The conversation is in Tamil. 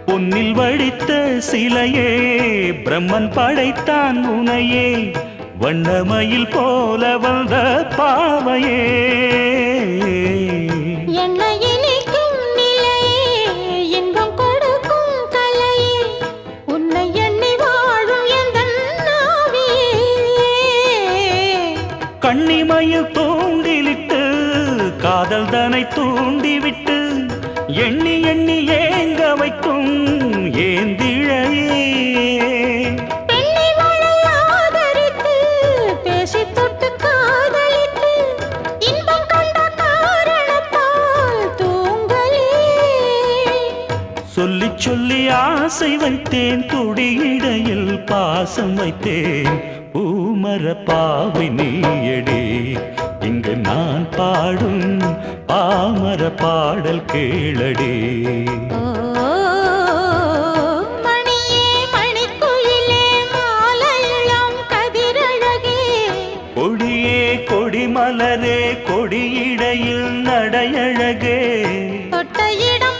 பொன்னில் வடித்த சிலையே பிரம்மன் படைத்தான் உனையே வண்ணமயில் போல வந்த பாவையே கண்ணிமயில் தூண்டிலிட்டு காதல் தனை தூண்டிவிட்டு எண்ணி எண்ணி ஏங்க வைக்கும் ஏந்திழையே சொல்லி சொல்லி ஆசை வைத்தேன் துடியிடையில் பாசம் வைத்தேன் பூமர பாவை நீயடி இங்கு நான் பாடும் பாமர பாடல் கேளடி கொடியே கொடிமலரே கொடியிடையில் நடையழகே தொட்ட இடம்